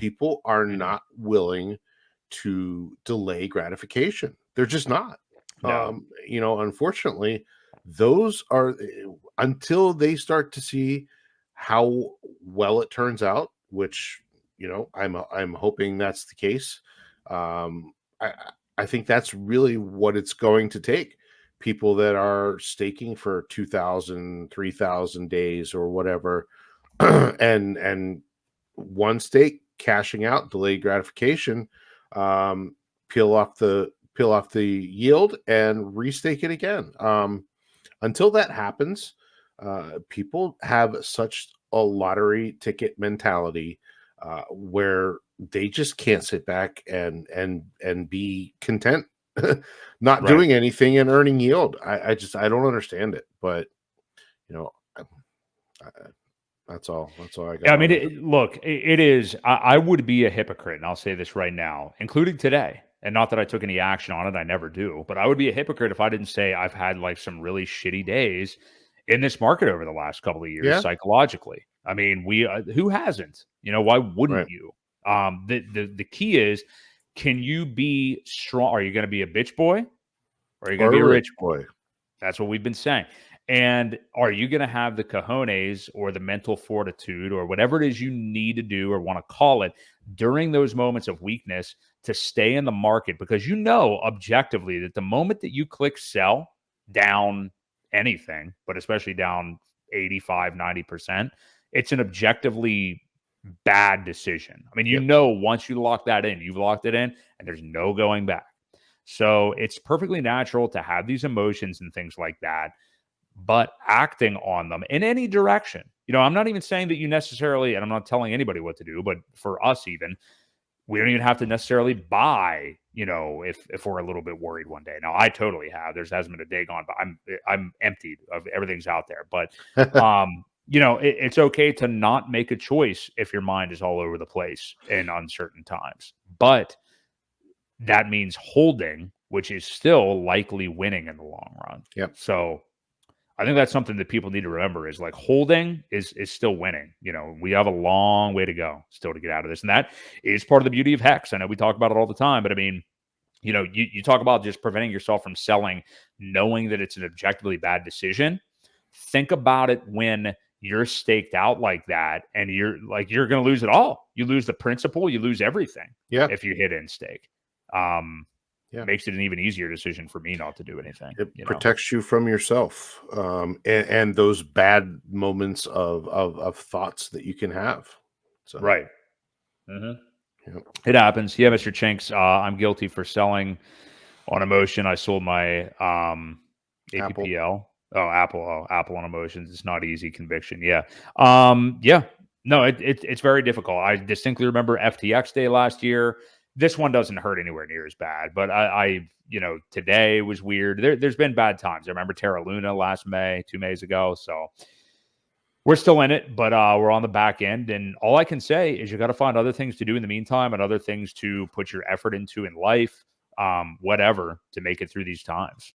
people are Mhm. not willing to delay gratification. They're just not. No. Unfortunately, those are until they start to see how well it turns out, which I'm hoping that's the case. Um, I I think that's really what it's going to take. People that are staking for 2,000, 3,000 days or whatever, and one stake cashing out, delayed gratification, um, peel off the yield and restake it again. Until that happens, people have such a lottery ticket mentality where they just can't sit back and be content not Right. doing anything and earning yield. I don't understand it, but you know, I, I, that's all. That's all I Yeah, got I on mean, that. look, it is. I would be a hypocrite, and I'll say this right now, including today. And not that I took any action on it, I never do. But I would be a hypocrite if I didn't say I've had like some really shitty days in this market over the last couple of years Yeah, psychologically. I mean, we who hasn't? Why wouldn't right. you? The key is, can you be strong? Are you going to be a bitch boy, or are you going Or to a be a rich rich boy? boy. That's what we've been saying. And are you going to have the cojones or the mental fortitude or whatever it is you need to do or want to call it during those moments of weakness to stay in the market? Because objectively that the moment that you click sell down anything, but especially down 85, 90%, it's an objectively bad decision. I mean, Yep. once you lock that in, you've locked it in and there's no going back. So it's perfectly natural to have these emotions and things like that, but acting on them in any direction. I'm not even saying that you necessarily, and I'm not telling anybody what to do, but for us, even, we don't even have to necessarily buy, if we're a little bit worried one day. Now, I totally have. There hasn't been a day gone, but I'm emptied of everything's out there. But, it's okay to not make a choice if your mind is all over the place in uncertain times. But that means holding, which is still likely winning in the long run. Yep. So I think that's something that people need to remember is like holding is still winning. We have a long way to go still to get out of this. And that is part of the beauty of Hex. I know we talk about it all the time, but I mean, you talk about just preventing yourself from selling, knowing that it's an objectively bad decision. Think about it when you're staked out like that and you're going to lose it all. You lose the principal, you lose everything Yeah. if you hit in stake. Yeah. Makes it an even easier decision for me not to do anything. It protects you from yourself, and those bad moments of thoughts that you can have. So, Right. Mm-hmm. yep. It happens. Yeah, Mr. Chinks, I'm guilty for selling on emotion. I sold my Apple. APPL. Oh, Apple. Oh, Apple on emotions. It's not easy conviction. Yeah. Yeah. No, it's very difficult. I distinctly remember FTX day last year. This one doesn't hurt anywhere near as bad, but I today was weird. There's been bad times. I remember Terra Luna last May, 2 Mays ago. So we're still in it, but we're on the back end. And all I can say is you got to find other things to do in the meantime and other things to put your effort into in life, whatever, to make it through these times.